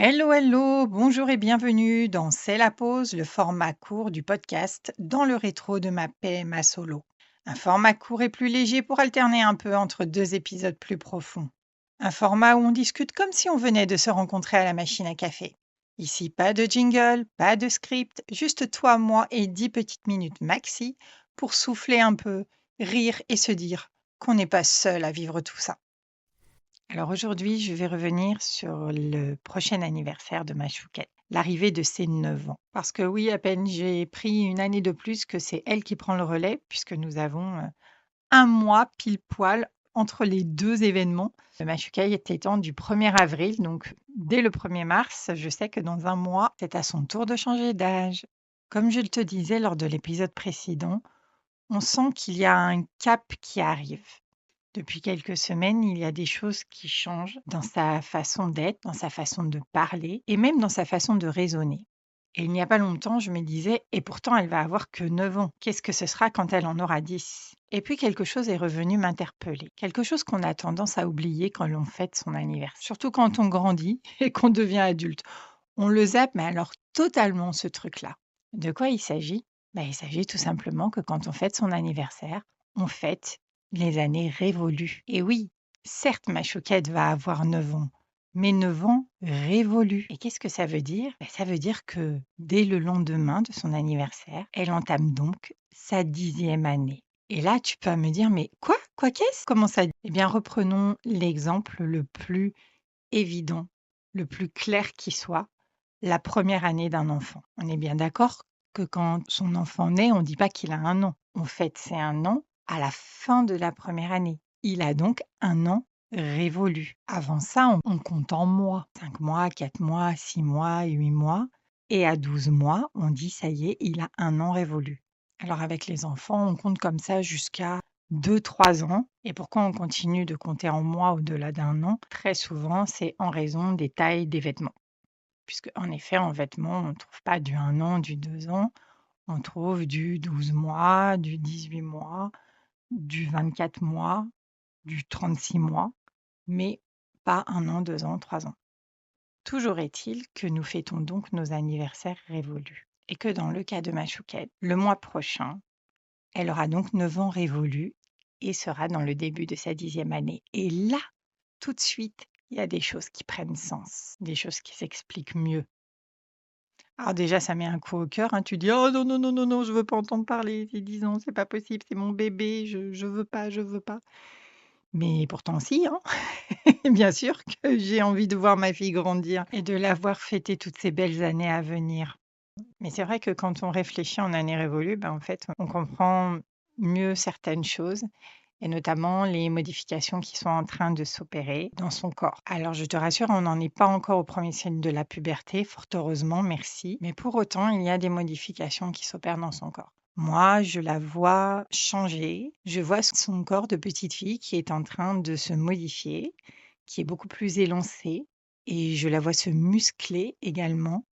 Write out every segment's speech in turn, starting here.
Hello, hello, bonjour et bienvenue dans C'est la pause, le format court du podcast dans le rétro de ma PMA solo. Un format court et plus léger pour alterner un peu entre deux épisodes plus profonds. Un format où on discute comme si on venait de se rencontrer à la machine à café. Ici, pas de jingle, pas de script, juste toi, moi et 10 petites minutes maxi pour souffler un peu, rire et se dire qu'on n'est pas seul à vivre tout ça. Alors aujourd'hui, je vais revenir sur le prochain anniversaire de ma chouquette, l'arrivée de ses 9 ans. Parce que oui, à peine j'ai pris une année de plus que c'est elle qui prend le relais, puisque nous avons un mois pile poil entre les deux événements. Ma chouquette étant du 1er avril, donc dès le 1er mars, je sais que dans un mois, c'est à son tour de changer d'âge. Comme je te disais lors de l'épisode précédent, on sent qu'il y a un cap qui arrive. Depuis quelques semaines, il y a des choses qui changent dans sa façon d'être, dans sa façon de parler et même dans sa façon de raisonner. Et il n'y a pas longtemps, je me disais, et pourtant elle va avoir que 9 ans. Qu'est-ce que ce sera quand elle en aura 10? Et puis quelque chose est revenu m'interpeller. Quelque chose qu'on a tendance à oublier quand l'on fête son anniversaire. Surtout quand on grandit et qu'on devient adulte. On le zappe, mais alors totalement ce truc-là. De quoi il s'agit? Il s'agit tout simplement que quand on fête son anniversaire, on fête les années révolues. Et oui, certes, ma chouquette va avoir 9 ans, mais 9 ans révolus. Et qu'est-ce que ça veut dire? Ça veut dire que dès le lendemain de son anniversaire, elle entame donc sa 10e année. Et là, tu peux me dire, mais quoi? Quoi qu'est-ce? Comment ça? Eh bien, reprenons l'exemple le plus évident, le plus clair qui soit, la première année d'un enfant. On est bien d'accord que quand son enfant naît, on ne dit pas qu'il a un an. On fête ses 1 an à la fin de la première année. Il a donc 1 an révolu. Avant ça, on compte en mois. 5 mois, 4 mois, 6 mois, 8 mois. Et à 12 mois, on dit ça y est, il a 1 an révolu. Alors avec les enfants, on compte comme ça jusqu'à 2-3 ans. Et pourquoi on continue de compter en mois au-delà d'un an? Très souvent, c'est en raison des tailles des vêtements. Puisque en effet, en vêtements, on ne trouve pas du 1 an, du 2 ans, on trouve du 12 mois, du 18 mois, du 24 mois, du 36 mois, mais pas 1 an, 2 ans, 3 ans. Toujours est-il que nous fêtons donc nos anniversaires révolus et que dans le cas de ma chouquette, le mois prochain, elle aura donc 9 ans révolus et sera dans le début de sa 10e année. Et là, tout de suite, il y a des choses qui prennent sens, des choses qui s'expliquent mieux. Alors déjà, ça met un coup au cœur, hein. Tu dis: «Oh non, non, non, non, non, je veux pas entendre parler, c'est 10 ans, c'est pas possible, c'est mon bébé, je veux pas, je veux pas». Mais pourtant si, hein. Bien sûr que j'ai envie de voir ma fille grandir et de la voir fêter toutes ces belles années à venir. Mais c'est vrai que quand on réfléchit en années révolues, en fait, on comprend mieux certaines choses et notamment les modifications qui sont en train de s'opérer dans son corps. Alors je te rassure, on n'en est pas encore au premier signe de la puberté, fort heureusement, merci. Mais pour autant, il y a des modifications qui s'opèrent dans son corps. Moi, je la vois changer. Je vois son corps de petite fille qui est en train de se modifier, qui est beaucoup plus élancé. Et je la vois se muscler également.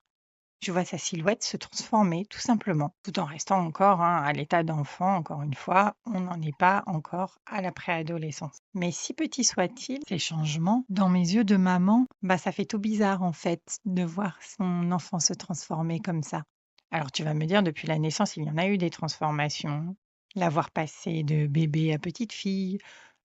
Je vois sa silhouette se transformer, tout simplement, tout en restant encore, à l'état d'enfant, encore une fois, on n'en est pas encore à la préadolescence. Mais si petit soit-il, ces changements, dans mes yeux de maman, ça fait tout bizarre en fait de voir son enfant se transformer comme ça. Alors tu vas me dire, depuis la naissance, il y en a eu des transformations. La voir passer de bébé à petite fille,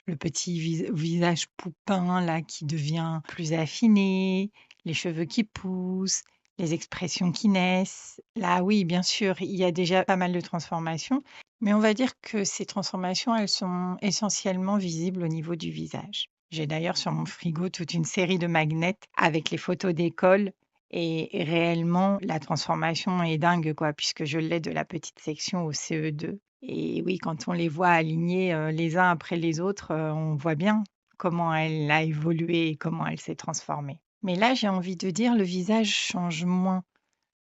le petit visage poupin là qui devient plus affiné, les cheveux qui poussent, les expressions qui naissent. Là, oui, bien sûr, il y a déjà pas mal de transformations, mais on va dire que ces transformations, elles sont essentiellement visibles au niveau du visage. J'ai d'ailleurs sur mon frigo toute une série de magnets avec les photos d'école et réellement, la transformation est dingue, quoi, puisque je l'ai de la petite section au CE2. Et oui, quand on les voit alignés les uns après les autres, on voit bien comment elle a évolué et comment elle s'est transformée. Mais là, j'ai envie de dire, le visage change moins.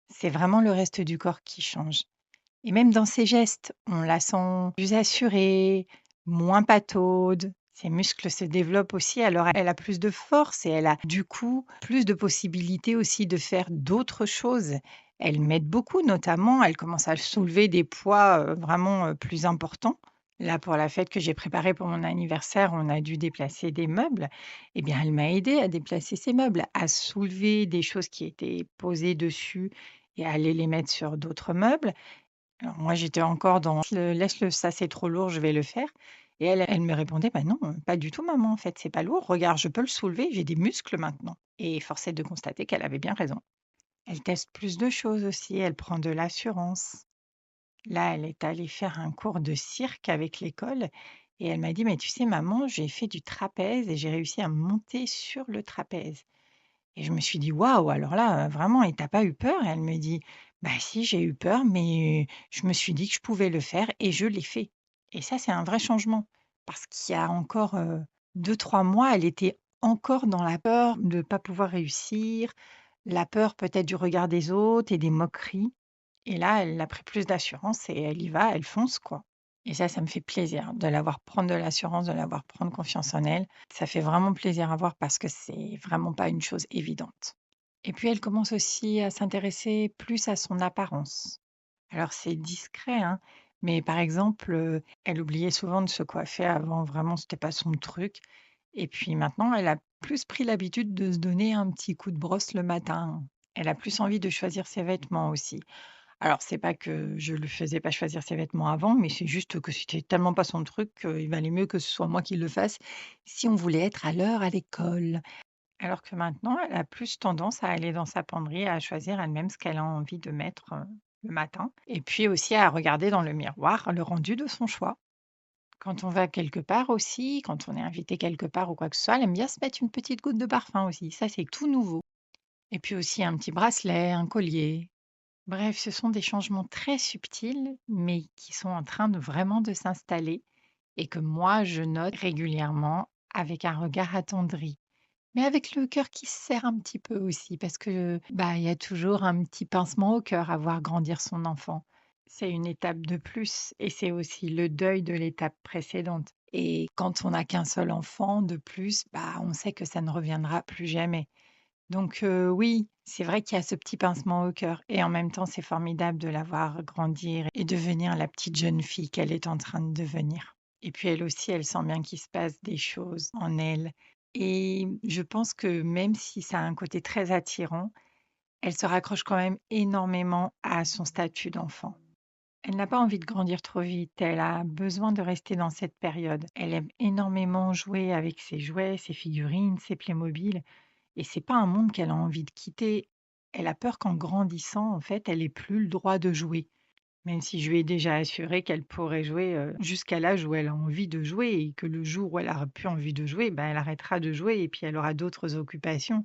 C'est vraiment le reste du corps qui change. Et même dans ses gestes, on la sent plus assurée, moins pataude. Ses muscles se développent aussi, alors elle a plus de force et elle a du coup plus de possibilités aussi de faire d'autres choses. Elle m'aide beaucoup, notamment, elle commence à soulever des poids vraiment plus importants. Là, pour la fête que j'ai préparée pour mon anniversaire, on a dû déplacer des meubles. Eh bien, elle m'a aidée à déplacer ces meubles, à soulever des choses qui étaient posées dessus et à aller les mettre sur d'autres meubles. Alors moi, j'étais encore dans le «Laisse-le, ça c'est trop lourd, je vais le faire» et elle me répondait: «Bah non, pas du tout maman, en fait, c'est pas lourd. Regarde, je peux le soulever, j'ai des muscles maintenant» et force est de constater qu'elle avait bien raison. Elle teste plus de choses aussi, elle prend de l'assurance. Là, elle est allée faire un cours de cirque avec l'école et elle m'a dit: «Mais tu sais maman, j'ai fait du trapèze et j'ai réussi à monter sur le trapèze». Et je me suis dit: «Waouh, alors là, vraiment et tu pas eu peur?» Et elle me dit: «Bah si, j'ai eu peur, mais je me suis dit que je pouvais le faire et je l'ai fait». Et ça, c'est un vrai changement parce qu'il y a encore, 2-3 mois, elle était encore dans la peur de ne pas pouvoir réussir, la peur peut-être du regard des autres et des moqueries. Et là, elle a pris plus d'assurance et elle y va, elle fonce, quoi. Et ça me fait plaisir de la voir prendre de l'assurance, de la voir prendre confiance en elle. Ça fait vraiment plaisir à voir parce que c'est vraiment pas une chose évidente. Et puis elle commence aussi à s'intéresser plus à son apparence. Alors c'est discret, hein, mais par exemple, elle oubliait souvent de se coiffer avant, vraiment c'était pas son truc. Et puis maintenant, elle a plus pris l'habitude de se donner un petit coup de brosse le matin. Elle a plus envie de choisir ses vêtements aussi. Alors, c'est pas que je le faisais pas choisir ses vêtements avant, mais c'est juste que c'était tellement pas son truc qu'il valait mieux que ce soit moi qui le fasse si on voulait être à l'heure à l'école. Alors que maintenant, elle a plus tendance à aller dans sa penderie, à choisir elle-même ce qu'elle a envie de mettre, le matin et puis aussi à regarder dans le miroir le rendu de son choix. Quand on va quelque part aussi, quand on est invité quelque part ou quoi que ce soit, elle aime bien se mettre une petite goutte de parfum aussi, ça c'est tout nouveau et puis aussi un petit bracelet, un collier. Bref, ce sont des changements très subtils, mais qui sont en train de vraiment de s'installer et que moi, je note régulièrement avec un regard attendri. Mais avec le cœur qui se serre un petit peu aussi, parce que bah, il y a toujours un petit pincement au cœur à voir grandir son enfant. C'est une étape de plus et c'est aussi le deuil de l'étape précédente. Et quand on n'a qu'un seul enfant de plus, bah, on sait que ça ne reviendra plus jamais. Donc oui, c'est vrai qu'il y a ce petit pincement au cœur et en même temps, c'est formidable de la voir grandir et devenir la petite jeune fille qu'elle est en train de devenir. Et puis elle aussi, elle sent bien qu'il se passe des choses en elle et je pense que même si ça a un côté très attirant, elle se raccroche quand même énormément à son statut d'enfant. Elle n'a pas envie de grandir trop vite, elle a besoin de rester dans cette période. Elle aime énormément jouer avec ses jouets, ses figurines, ses Playmobil et c'est pas un monde qu'elle a envie de quitter. Elle a peur qu'en grandissant, en fait, elle ait plus le droit de jouer. Même si je lui ai déjà assuré qu'elle pourrait jouer, jusqu'à l'âge où elle a envie de jouer et que le jour où elle aura plus envie de jouer, ben, elle arrêtera de jouer et puis elle aura d'autres occupations.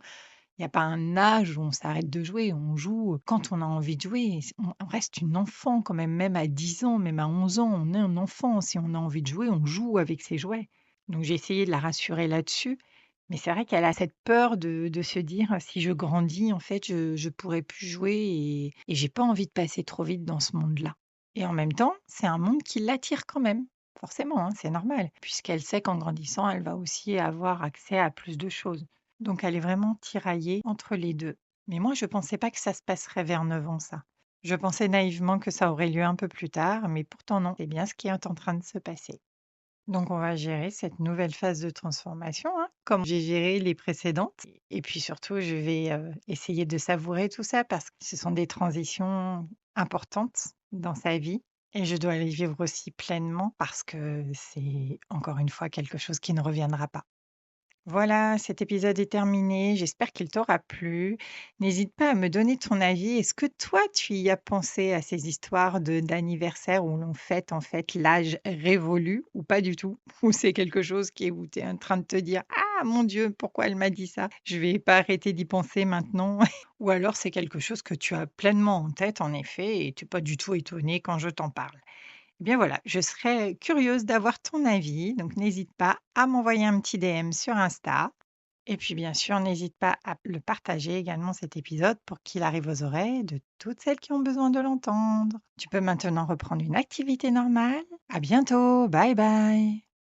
Il y a pas un âge où on s'arrête de jouer, on joue quand on a envie de jouer. On reste une enfant quand même, même à 10 ans, même à 11 ans, on est un enfant. Si on a envie de jouer, on joue avec ses jouets. Donc j'ai essayé de la rassurer là-dessus, mais c'est vrai qu'elle a cette peur de se dire: «Si je grandis, en fait, je pourrai plus jouer et j'ai pas envie de passer trop vite dans ce monde-là» et en même temps, c'est un monde qui l'attire quand même, forcément, hein, c'est normal, puisqu'elle sait qu'en grandissant, elle va aussi avoir accès à plus de choses. Donc elle est vraiment tiraillée entre les 2. Mais moi, je pensais pas que ça se passerait vers 9 ans, ça. Je pensais naïvement que ça aurait lieu un peu plus tard, mais pourtant non, c'est bien ce qui est en train de se passer. Donc on va gérer cette nouvelle phase de transformation, hein, comme j'ai géré les précédentes. Et puis surtout, je vais, essayer de savourer tout ça parce que ce sont des transitions importantes dans sa vie et je dois les vivre aussi pleinement parce que c'est encore une fois quelque chose qui ne reviendra pas. Voilà, cet épisode est terminé. J'espère qu'il t'aura plu. N'hésite pas à me donner ton avis. Est-ce que toi, tu y as pensé à ces histoires de d'anniversaire où l'on fête en fait l'âge révolu ou pas du tout? Ou c'est quelque chose qui est où tu es en train de te dire: «Ah mon Dieu, pourquoi elle m'a dit ça? Je vais pas arrêter d'y penser maintenant». Ou alors c'est quelque chose que tu as pleinement en tête en effet et tu es pas du tout étonné quand je t'en parle? Eh bien voilà, je serais curieuse d'avoir ton avis, donc n'hésite pas à m'envoyer un petit DM sur Insta. Et puis bien sûr, n'hésite pas à le partager également cet épisode pour qu'il arrive aux oreilles de toutes celles qui ont besoin de l'entendre. Tu peux maintenant reprendre une activité normale. À bientôt, bye bye.